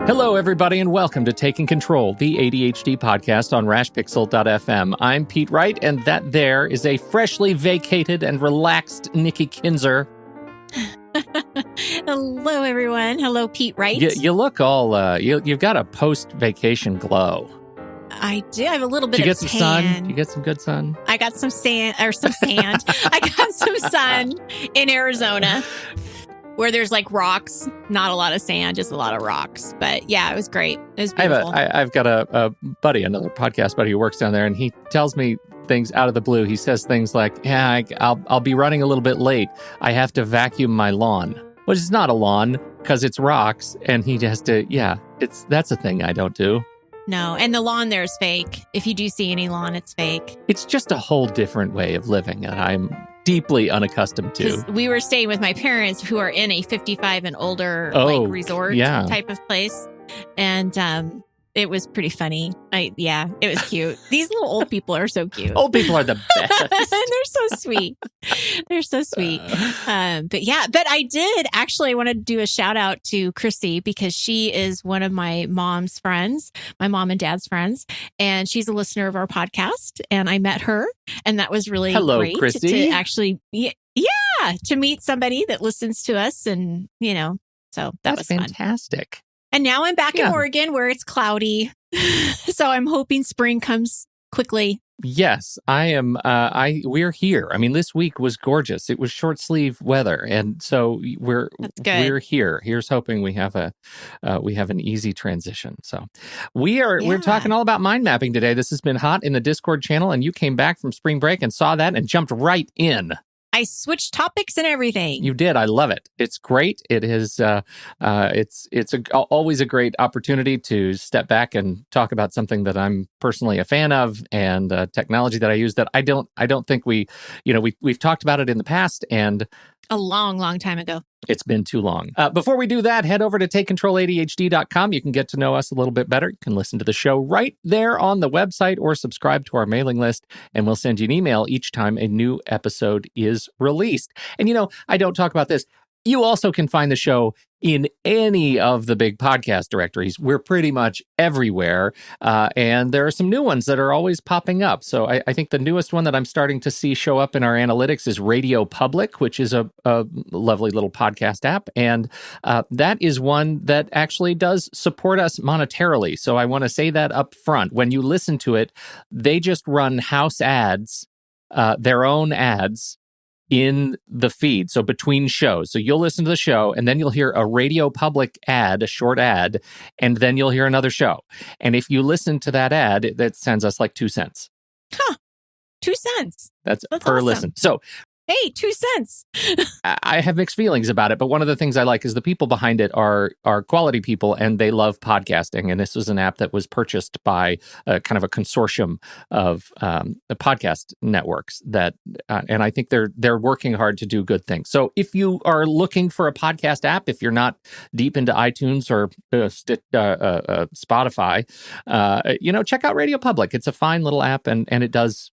Hello, everybody, and welcome to Taking Control, the ADHD podcast on rashpixel.fm. I'm Pete Wright, and that there is a freshly vacated and relaxed Nikki Kinzer. Hello, everyone. Hello, Pete Wright. You look all, you've got a post-vacation glow. I do. I have a little bit Did you of get some tan. sun? Did you get some good sun? I got some sand. I got some sun in Arizona where there's like rocks, not a lot of sand, just a lot of rocks. But yeah, it was great. It was beautiful. I've got a buddy, another podcast buddy who works down there, and he tells me things out of the blue. He says things like, yeah, I'll be running a little bit late. I have to vacuum my lawn. Which is not a lawn because it's rocks, and he has to, that's a thing I don't do. No, and the lawn there is fake. If you do see any lawn, it's fake. It's just a whole different way of living that I'm deeply unaccustomed to. We were staying with my parents who are in a 55 and older resort type of place. And it was pretty funny. It was cute. These little old people are so cute. Old people are the best. They're so sweet. They're so sweet. But I did actually want to do a shout out to Chrissy because she is one of my mom's friends, my mom and dad's friends. And she's a listener of our podcast. And I met her. And that was really great Chrissy. To actually, to meet somebody that listens to us. And, so that was fantastic. Fun. And now I'm back in Oregon where it's cloudy. So I'm hoping spring comes quickly. Yes, I am. We're here. I mean, this week was gorgeous. It was short sleeve weather. And so we're here. Here's hoping we have an easy transition. So we're talking all about mind mapping today. This has been hot in the Discord channel, and you came back from spring break and saw that and jumped right in. I switched topics and everything. You did. I love it. It's great. It is. Always a great opportunity to step back and talk about something that I'm personally a fan of and technology that I use that I don't think we've talked about it in the past and a long, long time ago. It's been too long. Before we do that, head over to TakeControlADHD.com. You can get to know us a little bit better. You can listen to the show right there on the website or subscribe to our mailing list, and we'll send you an email each time a new episode is released. And, I don't talk about this. You also can find the show in any of the big podcast directories. We're pretty much everywhere. And there are some new ones that are always popping up. So I think the newest one that I'm starting to see show up in our analytics is Radio Public, which is a lovely little podcast app. And that is one that actually does support us monetarily. So I want to say that up front. When you listen to it, they just run house ads, their own ads, in the feed, so between shows. So you'll listen to the show, and then you'll hear a Radio Public ad, a short ad, and then you'll hear another show. And if you listen to that ad, that sends us like 2 cents. Huh. 2 cents. That's per awesome. Listen. So, hey, 2 cents. I have mixed feelings about it, but one of the things I like is the people behind it are quality people, and they love podcasting. And this was an app that was purchased by kind of a consortium of the podcast networks and I think they're working hard to do good things. So if you are looking for a podcast app, if you're not deep into iTunes or Spotify, check out Radio Public. It's a fine little app, and it does,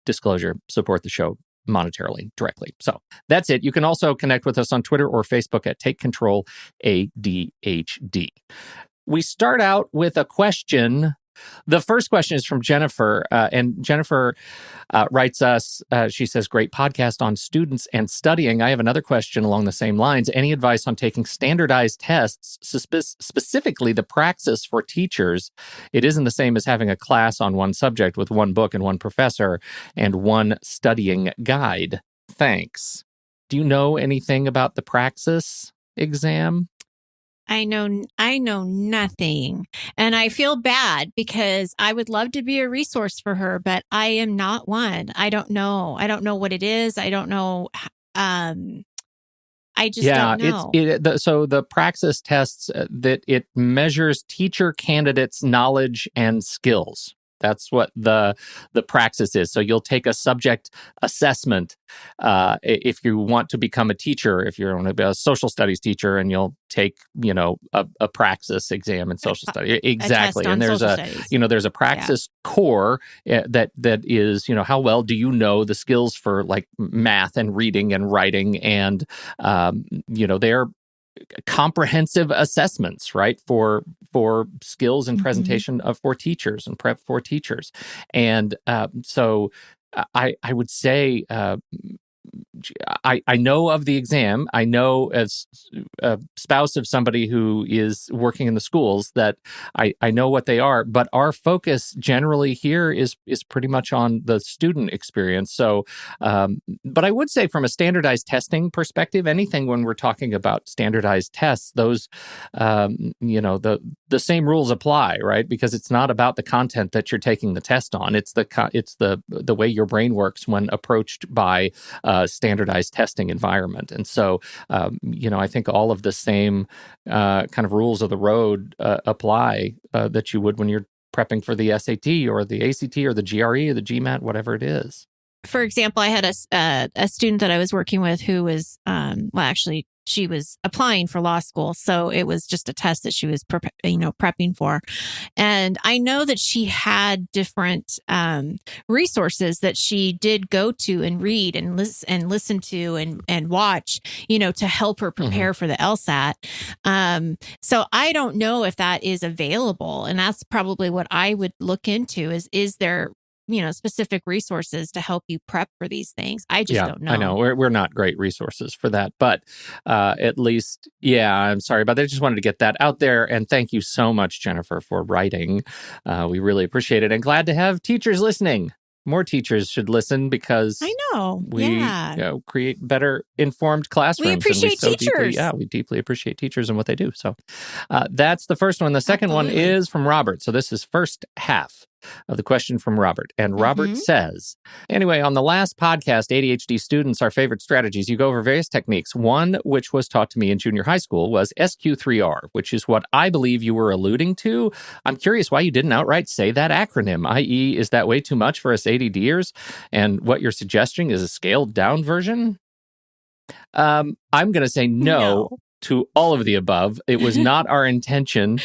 disclosure, support the show monetarily directly. So that's it. You can also connect with us on Twitter or Facebook at Take Control ADHD. We start out with a question. The first question is from Jennifer, and Jennifer writes us, she says, great podcast on students and studying. I have another question along the same lines. Any advice on taking standardized tests, specifically the PRAXIS for teachers? It isn't the same as having a class on one subject with one book and one professor and one studying guide. Thanks. Do you know anything about the PRAXIS exam? I know nothing. And I feel bad because I would love to be a resource for her, but I am not one. I don't know. I don't know what it is. I don't know. I just don't know. So the PRAXIS tests that it measures teacher candidates' knowledge and skills. That's what the PRAXIS is. So you'll take a subject assessment if you want to become a teacher, if you're going to be a social studies teacher, and you'll take, a PRAXIS exam in social studies. Exactly. And there's there's a PRAXIS core that is, how well do you know the skills for like math and reading and writing, and they're comprehensive assessments, right, for skills and presentation for teachers and prep for teachers. And so I would say I know of the exam. I know, as a spouse of somebody who is working in the schools, that I know what they are. But our focus generally here is pretty much on the student experience. So, but I would say from a standardized testing perspective, anything when we're talking about standardized tests, those, the same rules apply, right? Because it's not about the content that you're taking the test on. It's the way your brain works when approached by standardized testing environment. And so, I think all of the same kind of rules of the road apply that you would when you're prepping for the SAT or the ACT or the GRE or the GMAT, whatever it is. For example, I had a student that I was working with who was, she was applying for law school. So it was just a test that she was, prepping for. And I know that she had different resources that she did go to and read and listen to and watch, to help her prepare for the LSAT. So I don't know if that is available. And that's probably what I would look into is there specific resources to help you prep for these things. I just don't know. I know we're not great resources for that, but at least, I'm sorry about that. I just wanted to get that out there. And thank you so much, Jennifer, for writing. We really appreciate it, and glad to have teachers listening. More teachers should listen because I know we create better informed classrooms. We appreciate teachers. We deeply appreciate teachers and what they do. So that's the first one. The second one is from Robert. So this is first half of the question from Robert. And Robert says, anyway, on the last podcast, ADHD students, our favorite strategies, you go over various techniques. One, which was taught to me in junior high school, was SQ3R, which is what I believe you were alluding to. I'm curious why you didn't outright say that acronym, i.e., is that way too much for us ADDers? And what you're suggesting is a scaled down version? I'm going to say no to all of the above. It was not our intention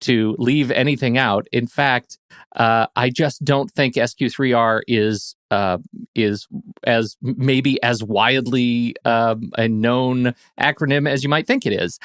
to leave anything out. In fact, I just don't think SQ3R is as maybe as widely a known acronym as you might think it is.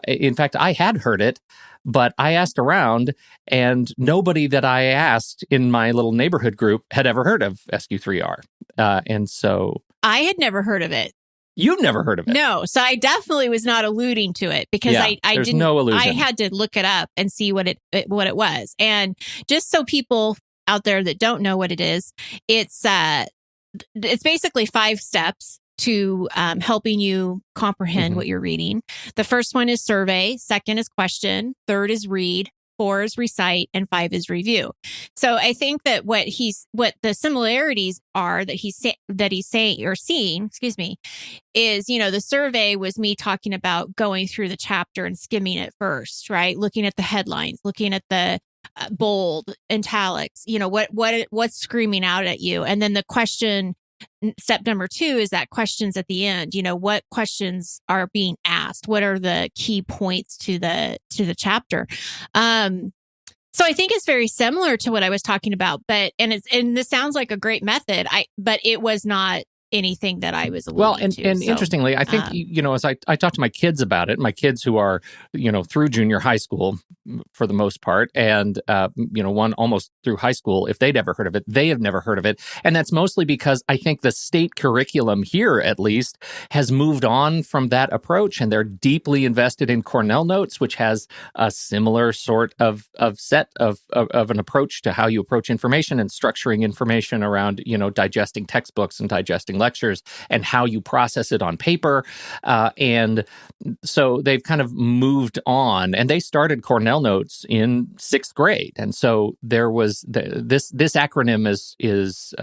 In fact, I had heard it, but I asked around, and nobody that I asked in my little neighborhood group had ever heard of SQ3R. And so I had never heard of it. You've never heard of it? No. So I definitely was not alluding to it because I didn't. No illusion. I had to look it up and see what it was. And just so people out there that don't know what it is, it's basically 5 steps to helping you comprehend what you're reading. The first one is survey. Second is question. Third is read. 4 is recite, and 5 is review. So I think that what the similarities are that he's saying or seeing, is, the survey was me talking about going through the chapter and skimming it first, right? Looking at the headlines, looking at the bold, italics, what's screaming out at you. And then the question, step number 2 is that questions at the end. What questions are being asked? What are the key points to the chapter? So I think it's very similar to what I was talking about, and this sounds like a great method. But it was not anything that I was alluding to. And interestingly, I think, as I talk to my kids about it, my kids who are, through junior high school for the most part, and, one almost through high school, if they'd ever heard of it, they have never heard of it. And that's mostly because I think the state curriculum here, at least, has moved on from that approach, and they're deeply invested in Cornell Notes, which has a similar sort of set of an approach to how you approach information and structuring information around, digesting textbooks and digesting lectures and how you process it on paper. And so they've kind of moved on, and they started Cornell Notes in 6th grade. And so there was this acronym is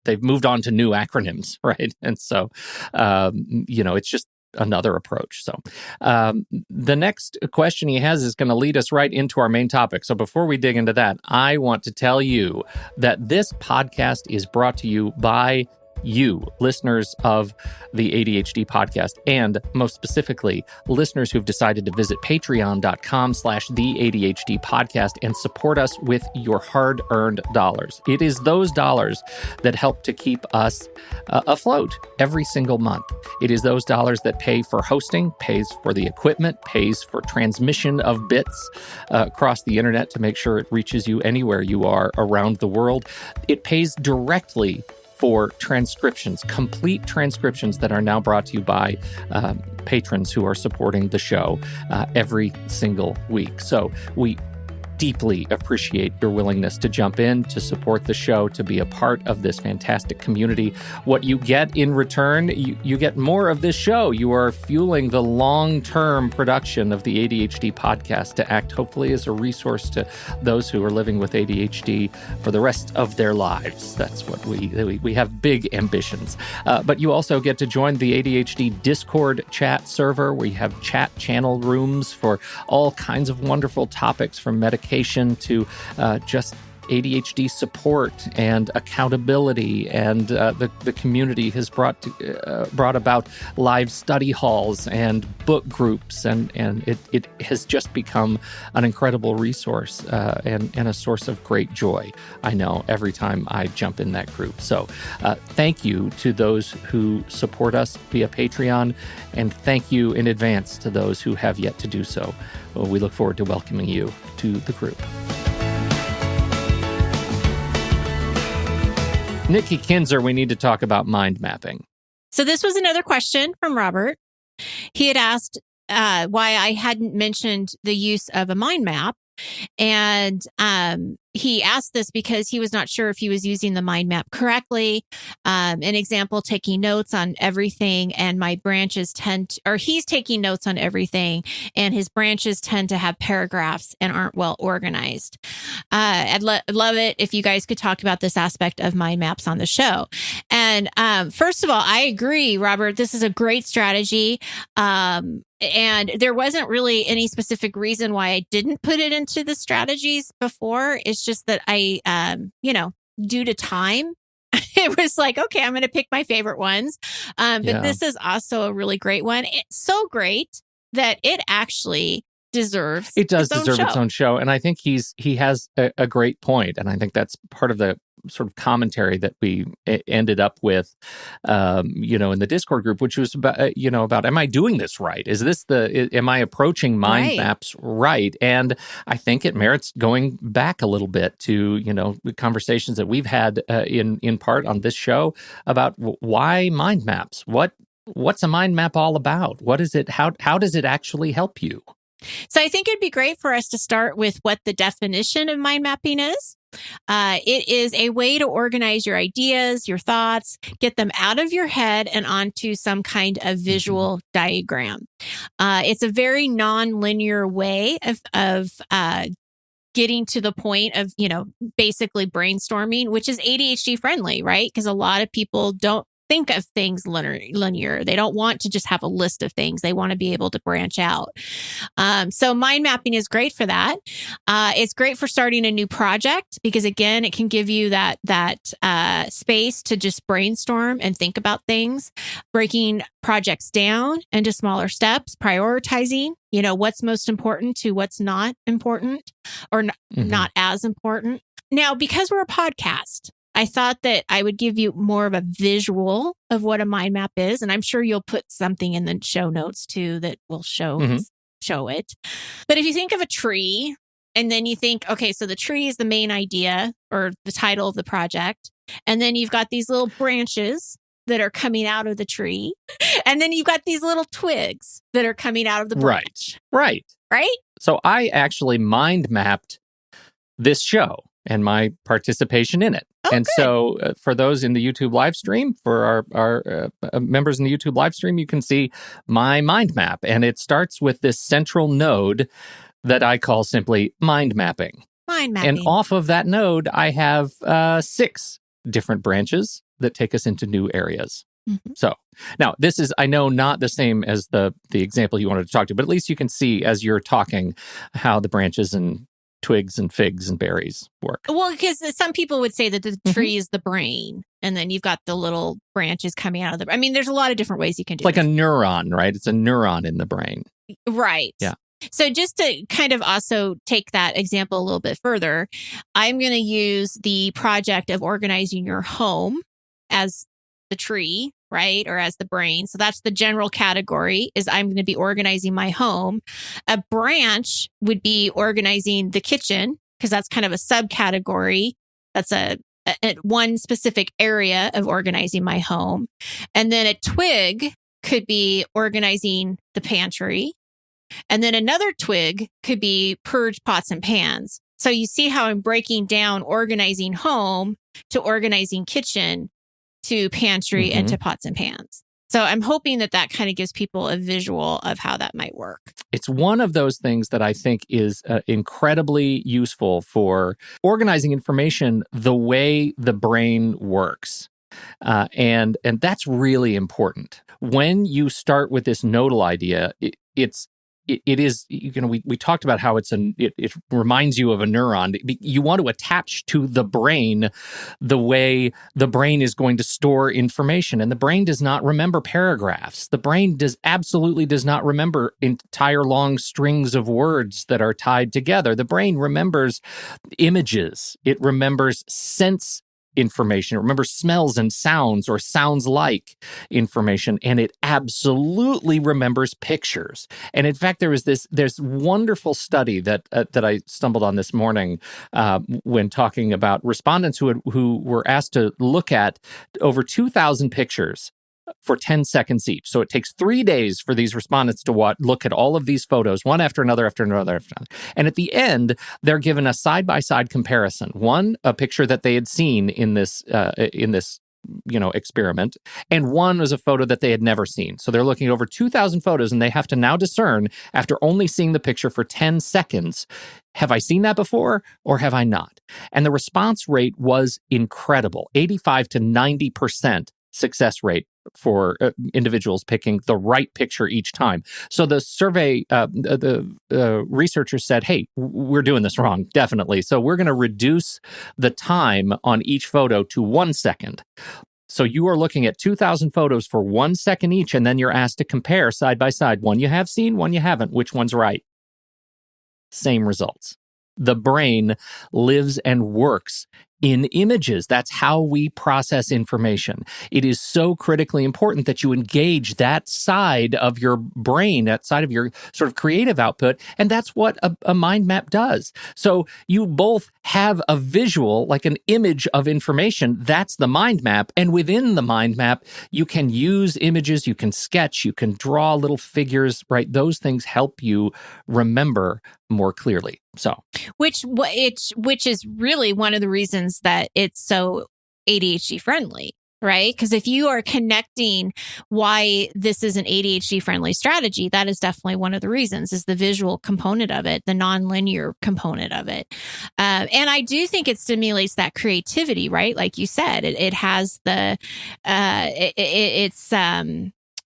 they've moved on to new acronyms, right? And so, it's just another approach. So the next question he has is going to lead us right into our main topic. So before we dig into that, I want to tell you that this podcast is brought to you by you, listeners of the ADHD podcast, and most specifically, listeners who've decided to visit patreon.com/the ADHD podcast and support us with your hard-earned dollars. It is those dollars that help to keep us afloat every single month. It is those dollars that pay for hosting, pays for the equipment, pays for transmission of bits across the internet to make sure it reaches you anywhere you are around the world. It pays directly for transcriptions, complete transcriptions that are now brought to you by patrons who are supporting the show every single week. So we deeply appreciate your willingness to jump in, to support the show, to be a part of this fantastic community. What you get in return, you get more of this show. You are fueling the long-term production of the ADHD podcast to act hopefully as a resource to those who are living with ADHD for the rest of their lives. That's what we have big ambitions. But you also get to join the ADHD Discord chat server, where you have chat channel rooms for all kinds of wonderful topics, from medication to just ADHD support and accountability, and the community has brought about live study halls and book groups, and it has just become an incredible resource and a source of great joy, I know, every time I jump in that group. So thank you to those who support us via Patreon, and thank you in advance to those who have yet to do so. We look forward to welcoming you to the group. Nikki Kinzer, we need to talk about mind mapping. So this was another question from Robert. He had asked why I hadn't mentioned the use of a mind map. And he asked this because he was not sure if he was using the mind map correctly. An example, taking notes on everything, and my branches he's taking notes on everything, and his branches tend to have paragraphs and aren't well organized. I'd love it if you guys could talk about this aspect of mind maps on the show. And first of all, I agree, Robert, this is a great strategy. And there wasn't really any specific reason why I didn't put it into the strategies before. It's just that I, due to time, it was like, okay, I'm going to pick my favorite ones. But this is also a really great one. It's so great that it actually deserves its own show. And I think he has a great point. And I think that's part of the sort of commentary that we ended up with, in the Discord group, which was about, am I doing this right? Am I approaching mind maps right? And I think it merits going back a little bit to, the conversations that we've had in part on this show about why mind maps. What's a mind map all about? What is it? How does it actually help you? So I think it'd be great for us to start with what the definition of mind mapping is. It is a way to organize your ideas, your thoughts, get them out of your head and onto some kind of visual diagram. It's a very non-linear way of getting to the point of, basically brainstorming, which is ADHD friendly, right? Because a lot of people don't think of things linear. They don't want to just have a list of things. They want to be able to branch out. So mind mapping is great for that. It's great for starting a new project because, again, it can give you that space to just brainstorm and think about things, breaking projects down into smaller steps, prioritizing, what's most important to what's not important or not as important. Now, because we're a podcast, I thought that I would give you more of a visual of what a mind map is. And I'm sure you'll put something in the show notes too that will show it. But if you think of a tree and then you think, okay, so the tree is the main idea or the title of the project. And then you've got these little branches that are coming out of the tree. And then you've got these little twigs that are coming out of the branch. Right. So I actually mind mapped this show and my participation in it. And good. So for those in the YouTube live stream, for our members in the YouTube live stream, you can see my mind map. And it starts with this central node that I call simply mind mapping. Mind mapping. And off of that node, I have 6 different branches that take us into new areas. Mm-hmm. So now this is, I know, not the same as the example you wanted to talk to, but at least you can see as you're talking how the branches and twigs and figs and berries work. Well, because some people would say that the tree is the brain, and then you've got the little branches coming out of the. I mean, there's a lot of different ways you can do it. Like a neuron, right? It's a neuron in the brain. Right. Yeah. So just to kind of also take that example a little bit further, I'm going to use the project of organizing your home as the tree, right? Or as the brain. So that's the general category, is I'm going to be organizing my home. A branch would be organizing the kitchen, because that's kind of a subcategory. That's a one specific area of organizing my home. And then a twig could be organizing the pantry. And then another twig could be purge pots and pans. So you see how I'm breaking down organizing home to organizing kitchen to pantry and to pots and pans. So I'm hoping that that kind of gives people a visual of how that might work. It's one of those things that I think is incredibly useful for organizing information the way the brain works. And that's really important. When you start with this nodal idea, it is, we talked about how it reminds you of a neuron. You want to attach to the brain the way the brain is going to store information. And the brain does not remember paragraphs. The brain absolutely does not remember entire long strings of words that are tied together. The brain remembers images. It remembers sense information. It remembers smells and sounds, or sounds like information, and it absolutely remembers pictures. And in fact, there's wonderful study that I stumbled on this morning when talking about respondents who were asked to look at over 2,000 pictures for 10 seconds each. So it takes 3 days for these respondents to look at all of these photos, one after another, after another, after another. And at the end, they're given a side-by-side comparison. One, a picture that they had seen in this experiment, and one was a photo that they had never seen. So they're looking at over 2,000 photos, and they have to now discern, after only seeing the picture for 10 seconds, have I seen that before or have I not? And the response rate was incredible, 85 to 90% success rate for individuals picking the right picture each time. So the survey, the researchers said, hey, we're doing this wrong, definitely. So we're going to reduce the time on each photo to 1 second. So you are looking at 2,000 photos for 1 second each, and then you're asked to compare side by side. One you have seen, one you haven't. Which one's right? Same results. The brain lives and works in images. That's how we process information. It is so critically important that you engage that side of your brain, that side of your sort of creative output. And that's what a mind map does. So you both have a visual, like an image of information. That's the mind map. And within the mind map, you can use images, you can sketch, you can draw little figures, right? Those things help you remember more clearly. So, which is really one of the reasons that it's so ADHD friendly, right? Because if you are connecting why this is an ADHD friendly strategy, that is definitely one of the reasons, is the visual component of it, the nonlinear component of it. And I do think it stimulates that creativity, right? Like you said, it has it's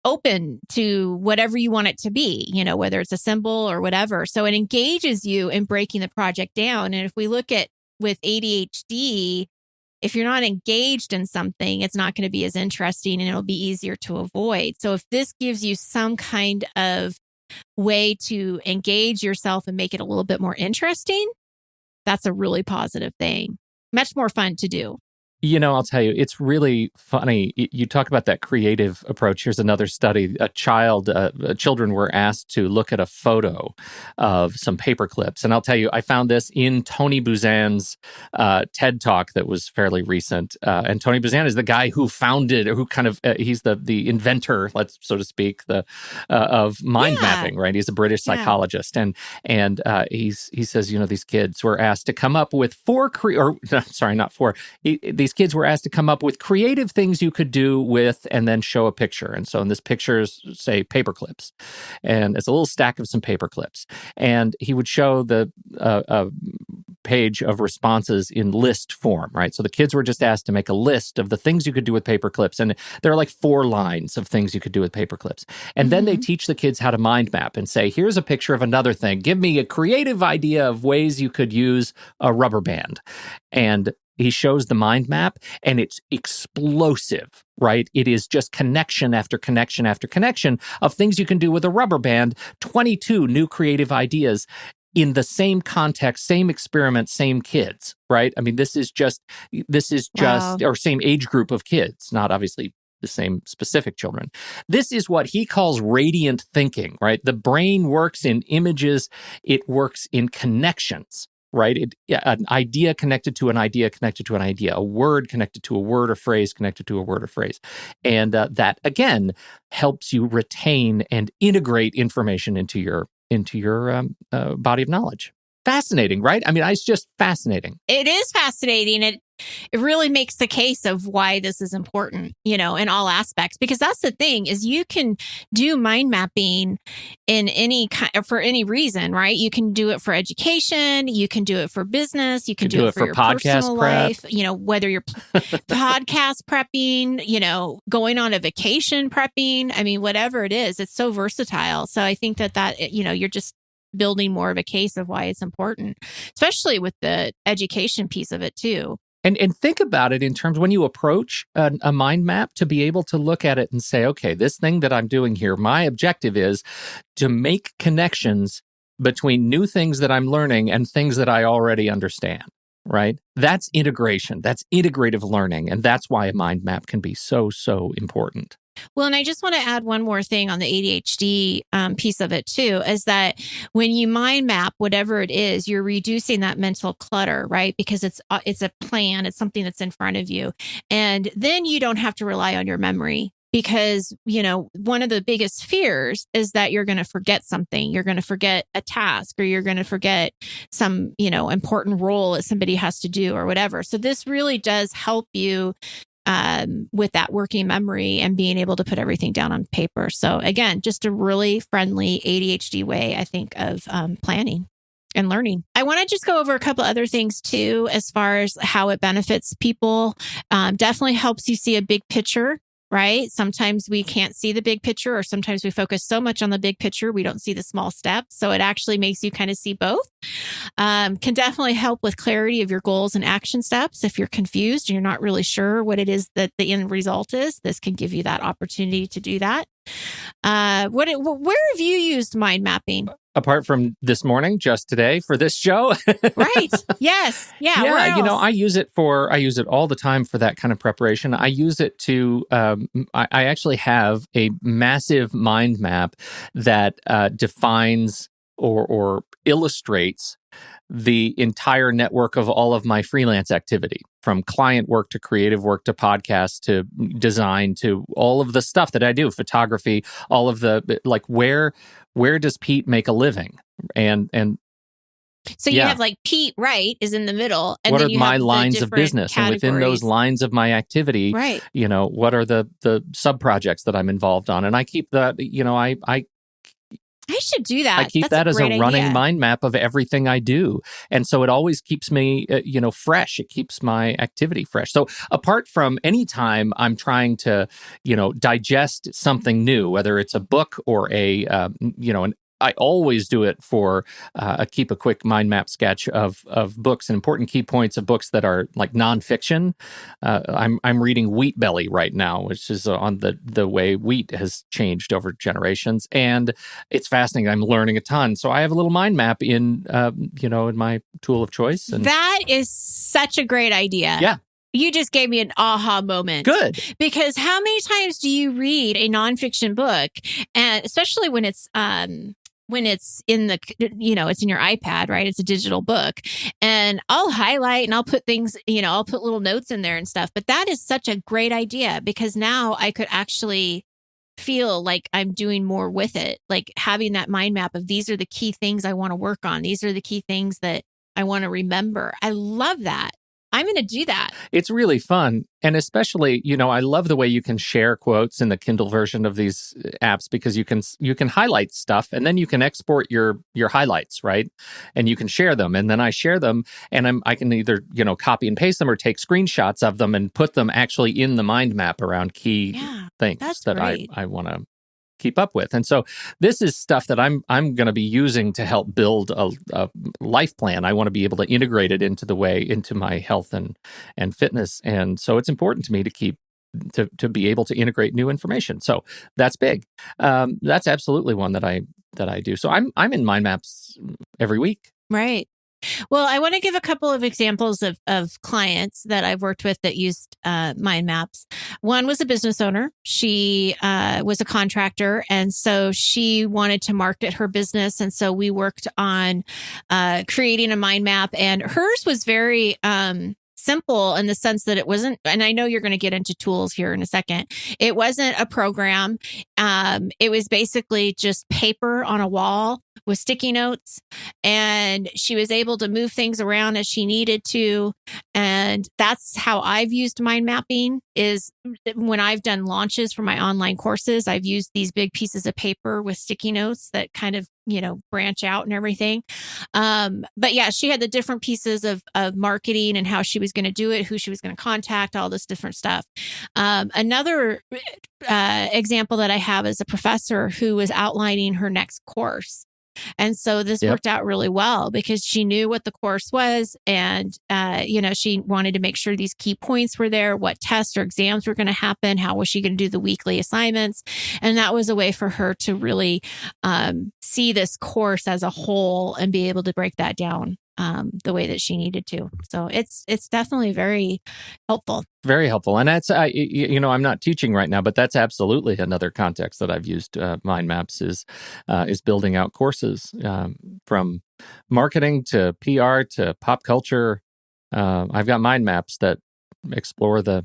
open to whatever you want it to be, whether it's a symbol or whatever. So it engages you in breaking the project down. And if we look at with ADHD, if you're not engaged in something, it's not going to be as interesting and it'll be easier to avoid. So if this gives you some kind of way to engage yourself and make it a little bit more interesting, that's a really positive thing. Much more fun to do. I'll tell you, it's really funny. You talk about that creative approach. Here's another study. Children were asked to look at a photo of some paper clips. And I'll tell you, I found this in Tony Buzan's TED Talk that was fairly recent. And Tony Buzan is the guy who founded, he's the inventor, so to speak, of mind mapping, right? He's a British psychologist. And he says, these kids were asked to come up with these kids were asked to come up with creative things you could do with, and then show a picture. And so in this picture is, say, paper clips. And it's a little stack of some paper clips. And he would show the page of responses in list form, right? So the kids were just asked to make a list of the things you could do with paper clips. And there are like 4 lines of things you could do with paper clips. And then they teach the kids how to mind map and say, here's a picture of another thing. Give me a creative idea of ways you could use a rubber band. And he shows the mind map, and it's explosive, right? It is just connection after connection after connection of things you can do with a rubber band, 22 new creative ideas in the same context, same experiment, same kids, right? I mean, this is just, Wow. or same age group of kids, not obviously the same specific children. This is what he calls radiant thinking, right? The brain works in images, it works in connections, right? An idea connected to an idea connected to an idea, a word connected to a word or phrase connected to a word or phrase. And that, again, helps you retain and integrate information into your body of knowledge. Fascinating, right? I mean, it's just fascinating. It is fascinating. It really makes the case of why this is important, in all aspects, because that's the thing is you can do mind mapping in any kind for any reason, right? You can do it for education, you can do it for business, you can do it for your podcast personal prep. life, whether you're podcast prepping, going on a vacation prepping, I mean, whatever it is, it's so versatile. So I think that you're just building more of a case of why it's important, especially with the education piece of it too. And think about it in terms when you approach a mind map, to be able to look at it and say, okay, this thing that I'm doing here, my objective is to make connections between new things that I'm learning and things that I already understand, right? That's integration. That's integrative learning. And that's why a mind map can be so, so important. Well, and I just want to add one more thing on the ADHD piece of it too, is that when you mind map whatever it is, you're reducing that mental clutter, right? Because it's a plan, it's something that's in front of you, and then you don't have to rely on your memory. Because, one of the biggest fears is that you're going to forget something. You're going to forget a task, or you're going to forget some, important role that somebody has to do or whatever. So this really does help you with that working memory and being able to put everything down on paper. So again, just a really friendly ADHD way, I think, of planning and learning. I want to just go over a couple other things too, as far as how it benefits people. Definitely helps you see a big picture, right? Sometimes we can't see the big picture, or sometimes we focus so much on the big picture, we don't see the small steps. So it actually makes you kind of see both. Can definitely help with clarity of your goals and action steps. If you're confused and you're not really sure what it is that the end result is, this can give you that opportunity to do that. Where have you used mind mapping? Apart from this morning, just today for this show. Right. Yes. Yeah. Yeah. I use it all the time for that kind of preparation. I use it to, I actually have a massive mind map that defines or illustrates the entire network of all of my freelance activity, from client work to creative work to podcast to design to all of the stuff that I do, photography, all of the, like, where does Pete make a living? And so you have like Pete Wright is in the middle. And what then are you my have lines of business? categories. And within those lines of my activity, right, what are the sub projects that I'm involved on? And I keep that, I should do that. I keep That's that as a running idea. mind map of everything I do. And so it always keeps me, fresh. It keeps my activity fresh. So apart from any time I'm trying to, digest something new, whether it's a book or I always do it for keep a quick mind map sketch of books and important key points of books that are like nonfiction. I'm reading Wheat Belly right now, which is on the way wheat has changed over generations, and it's fascinating. I'm learning a ton, so I have a little mind map in in my tool of choice. And that is such a great idea. Yeah. You just gave me an aha moment. Good. Because how many times do you read a nonfiction book, and especially when it's in the, it's in your iPad, right? It's a digital book, and I'll highlight and I'll put things, I'll put little notes in there and stuff. But that is such a great idea, because now I could actually feel like I'm doing more with it, like having that mind map of these are the key things I want to work on. These are the key things that I want to remember. I love that. I'm going to do that. It's really fun. And especially, I love the way you can share quotes in the Kindle version of these apps, because you can highlight stuff and then you can export your highlights, right? And you can share them. And then I share them and I can either, copy and paste them or take screenshots of them and put them actually in the mind map around key things that I want to keep up with. And so this is stuff that I'm going to be using to help build a life plan. I want to be able to integrate it into my health and fitness. And so it's important to me to keep to be able to integrate new information. So that's big. That's absolutely one that I do. So I'm in mind maps every week. Right. Well, I want to give a couple of examples of clients that I've worked with that used mind maps. One was a business owner. She was a contractor, and so she wanted to market her business. And so we worked on creating a mind map, and hers was very simple in the sense that it wasn't, and I know you're going to get into tools here in a second. It wasn't a program. It was basically just paper on a wall with sticky notes, and she was able to move things around as she needed to. And that's how I've used mind mapping, is when I've done launches for my online courses, I've used these big pieces of paper with sticky notes that kind of, branch out and everything. But yeah, she had the different pieces of marketing and how she was going to do it, who she was going to contact, all this different stuff. Another example that I have is a professor who was outlining her next course. And so this worked out really well because she knew what the course was. And, she wanted to make sure these key points were there, what tests or exams were going to happen, how was she going to do the weekly assignments. And that was a way for her to really see this course as a whole and be able to break that down the way that she needed to. So it's definitely very helpful. Very helpful. And that's, I'm not teaching right now, but that's absolutely another context that I've used mind maps is building out courses from marketing to PR to pop culture. I've got mind maps that explore the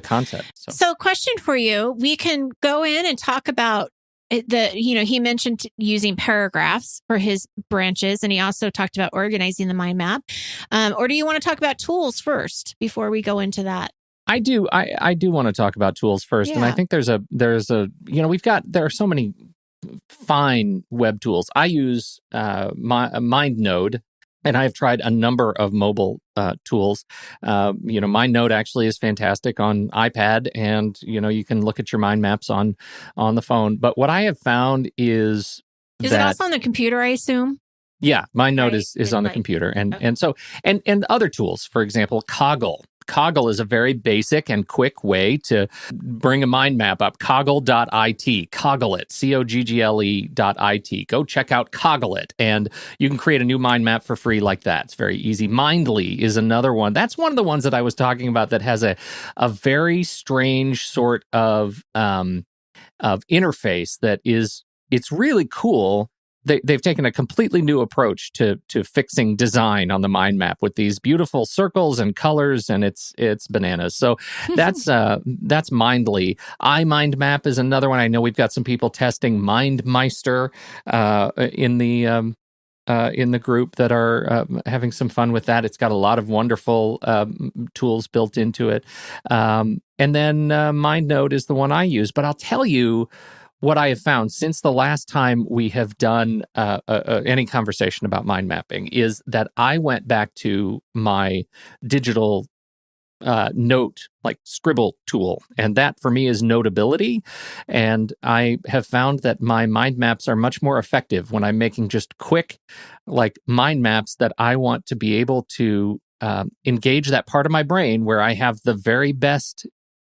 concept. So question for you, we can go in and talk about he mentioned using paragraphs for his branches, and he also talked about organizing the mind map. Or do you want to talk about tools first before we go into that? I do. I do want to talk about tools first, and I think there are so many fine web tools. I use MindNode. And I've tried a number of mobile tools. MindNode actually is fantastic on iPad, and you can look at your mind maps on the phone. But what I have found is it also on the computer, I assume? Yeah, MindNode is on the computer, and other tools. For example, Coggle. Coggle is a very basic and quick way to bring a mind map up. Coggle.it. Coggle it. Coggle.it. Go check out Coggle it. And you can create a new mind map for free like that. It's very easy. Mindly is another one. That's one of the ones that I was talking about that has a very strange sort of interface that it's really cool. They've taken a completely new approach to fixing design on the mind map with these beautiful circles and colors, and it's bananas. So that's Mindly. iMindMap is another one. I know we've got some people testing MindMeister in the group that are having some fun with that. It's got a lot of wonderful tools built into it. And then MindNode is the one I use. But I'll tell you what I have found since the last time we have done any conversation about mind mapping is that I went back to my digital note, like scribble tool. And that for me is Notability. And I have found that my mind maps are much more effective when I'm making just quick, like mind maps that I want to be able to engage that part of my brain where I have the very best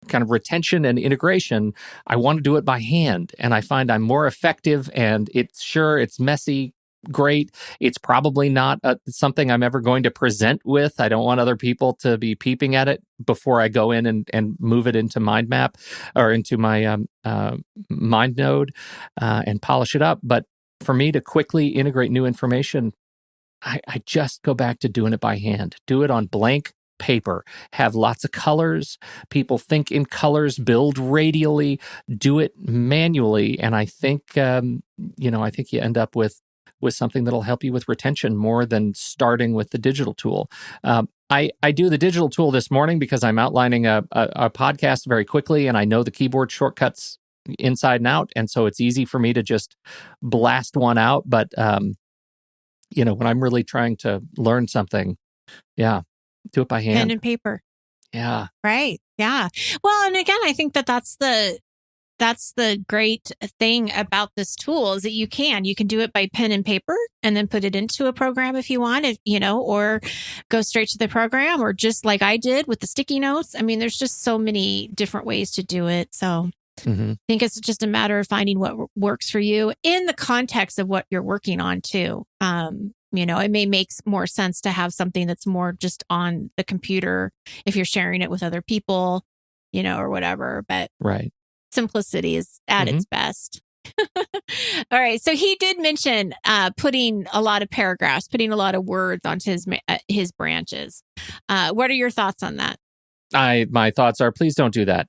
kind of retention and integration. I want to do it by hand, and I find I'm more effective. And it's messy, great. It's probably not something I'm ever going to present with. I don't want other people to be peeping at it before I go in and move it into mind map or into my MindNode and polish it up. But for me to quickly integrate new information, I just go back to doing it by hand. Do it on blank paper, have lots of colors. People think in colors, build radially, do it manually. And I think, I think you end up with something that'll help you with retention more than starting with the digital tool. I do the digital tool this morning because I'm outlining a podcast very quickly, and I know the keyboard shortcuts inside and out, and so it's easy for me to just blast one out. But when I'm really trying to learn something, do it by hand. Pen and paper. Yeah. Right. Yeah. Well, and again, I think that's the great thing about this tool is that you can do it by pen and paper and then put it into a program if you want, or go straight to the program, or just like I did with the sticky notes. I mean, there's just so many different ways to do it. So I think it's just a matter of finding what works for you in the context of what you're working on too. It may make more sense to have something that's more just on the computer if you're sharing it with other people, or whatever. But right. Simplicity is at its best. All right. So he did mention putting a lot of paragraphs, putting a lot of words onto his branches. What are your thoughts on that? My thoughts are, please don't do that.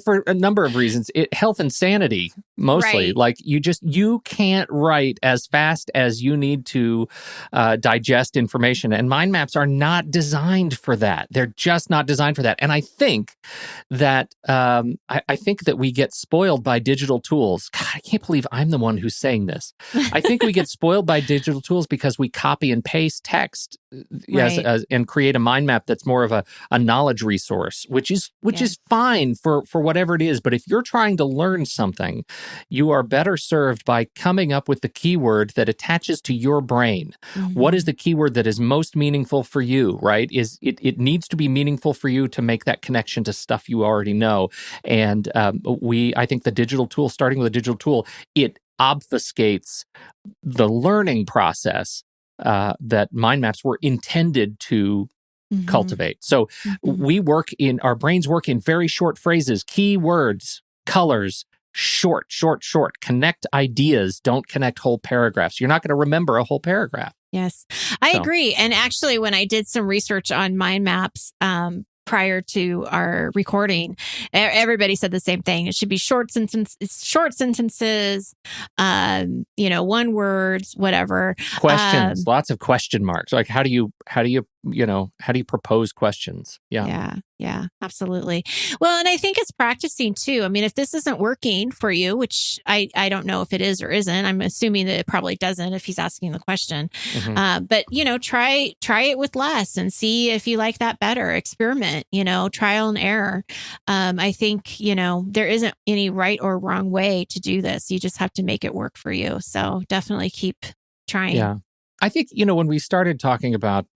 For a number of reasons, health and sanity, mostly. Right. Like you can't write as fast as you need to digest information. And mind maps are not designed for that. They're just not designed for that. And I think that I think that we get spoiled by digital tools. God, I can't believe I'm the one who's saying this. I think we get spoiled by digital tools because we copy and paste text and create a mind map that's more of a knowledge resource, which is fine for whatever it is. But if you're trying to learn something, you are better served by coming up with the keyword that attaches to your brain. What is the keyword that is most meaningful for you, right? It needs to be meaningful for you to make that connection to stuff you already know. And I think the digital tool, starting with a digital tool, it obfuscates the learning process that mind maps were intended to cultivate. So our brains work in very short phrases, keywords, colors, short, connect ideas, don't connect whole paragraphs. You're not going to remember a whole paragraph. Yes, I agree. And actually, when I did some research on mind maps, prior to our recording, everybody said the same thing. It should be short sentences, one words, whatever. Questions, lots of question marks. Like how do you propose questions? Yeah, absolutely. Well, and I think it's practicing too. I mean, if this isn't working for you, which I don't know if it is or isn't, I'm assuming that it probably doesn't if he's asking the question. But try it with less and see if you like that better. Experiment, trial and error. I think, there isn't any right or wrong way to do this. You just have to make it work for you. So definitely keep trying. Yeah. I think, when we started talking about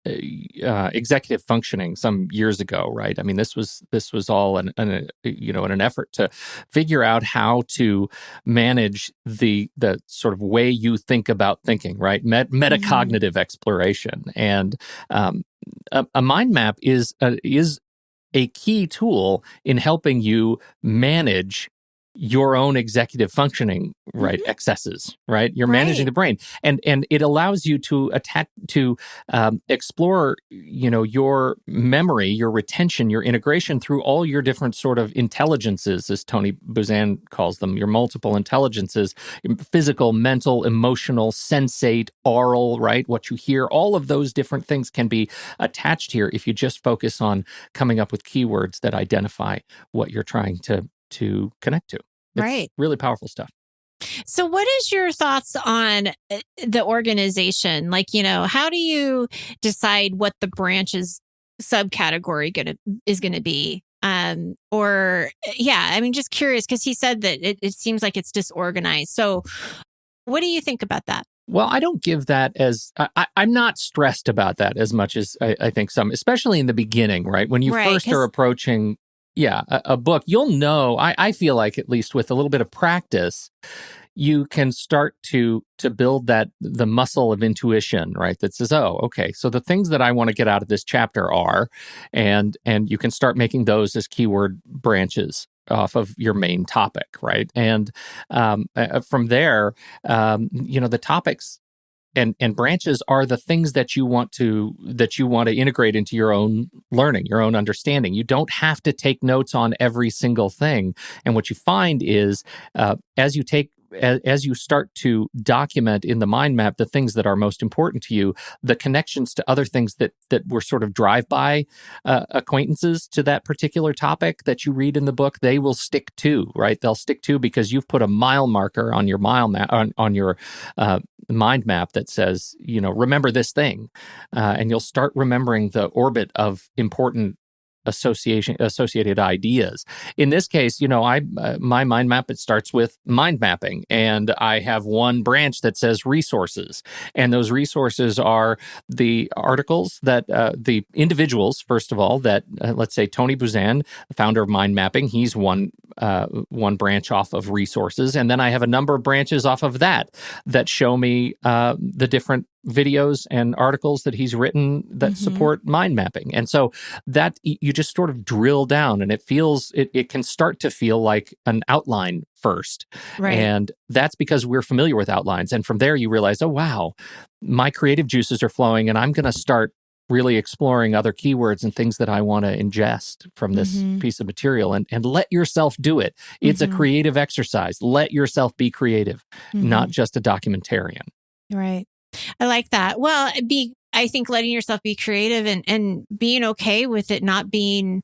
executive functioning some years ago, right? I mean, this was all in an effort to figure out how to manage the sort of way you think about thinking, right? Metacognitive exploration. And a mind map is a key tool in helping you manage your own executive functioning, right? Excesses, right? You're managing the brain, and it allows you to explore, your memory, your retention, your integration through all your different sort of intelligences, as Tony Buzan calls them, your multiple intelligences: physical, mental, emotional, sensate, oral, right? What you hear, all of those different things can be attached here if you just focus on coming up with keywords that identify what you're trying to connect to. It's really powerful stuff. So what is your thoughts on the organization? Like, how do you decide what the branch's subcategory is going to be? Just curious, because he said that it seems like it's disorganized. So what do you think about that? Well, I don't give that as I'm not stressed about that as much as I think some, especially in the beginning, right? When you first are approaching a book, you'll know, I feel like, at least with a little bit of practice, you can start to build the muscle of intuition, right? That says, oh, okay, so the things that I want to get out of this chapter are, and you can start making those as keyword branches off of your main topic, right? And from there, the topics and branches are the things that you want to integrate into your own learning, your own understanding. You don't have to take notes on every single thing. And what you find is, as you take as you start to document in the mind map the things that are most important to you, the connections to other things that were sort of drive-by acquaintances to that particular topic that you read in the book, they will stick to, right? They'll stick to because you've put a mile marker on your on your mind map that says, remember this thing, and you'll start remembering the orbit of important associated ideas. In this case, my mind map, it starts with mind mapping, and I have one branch that says resources, and those resources are the articles that the individuals, first of all, that let's say Tony Buzan, the founder of mind mapping, he's one branch off of resources, and then I have a number of branches off of that show me the different videos and articles that he's written that support mind mapping. And so that you just sort of drill down, and it can start to feel like an outline first. Right. And that's because we're familiar with outlines. And from there you realize, oh, wow, my creative juices are flowing, and I'm going to start really exploring other keywords and things that I want to ingest from this piece of material, and let yourself do it. It's a creative exercise. Let yourself be creative, not just a documentarian. Right. I like that. Well, I think letting yourself be creative and being okay with it not being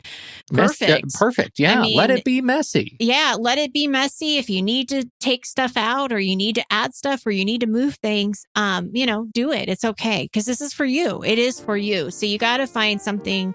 perfect. Perfect. Yeah. Let it be messy. Yeah. Let it be messy. If you need to take stuff out, or you need to add stuff, or you need to move things, do it. It's okay. Because this is for you. It is for you. So you got to find something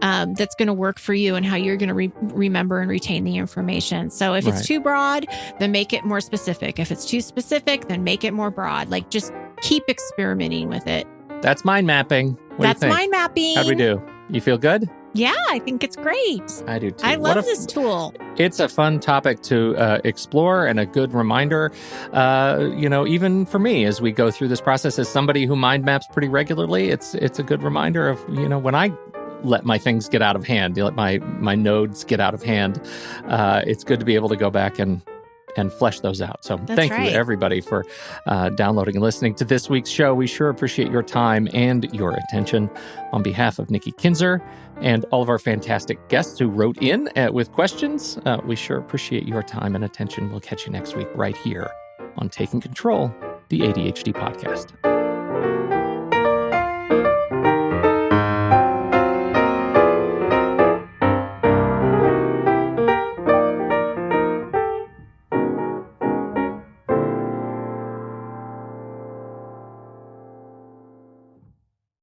that's going to work for you and how you're going to remember and retain the information. So if it's too broad, then make it more specific. If it's too specific, then make it more broad. Like, just keep experimenting with it. That's mind mapping. That's mind mapping. How'd we do? You feel good? Yeah, I think it's great. I do too. I love this tool. It's a fun topic to explore, and a good reminder, even for me as we go through this process, as somebody who mind maps pretty regularly, it's a good reminder of, when I let my things get out of hand, let my nodes get out of hand, it's good to be able to go back and flesh those out. So thank you, everybody, for downloading and listening to this week's show. We sure appreciate your time and your attention. On behalf of Nikki Kinzer and all of our fantastic guests who wrote in with questions, we sure appreciate your time and attention. We'll catch you next week right here on Taking Control, the ADHD podcast.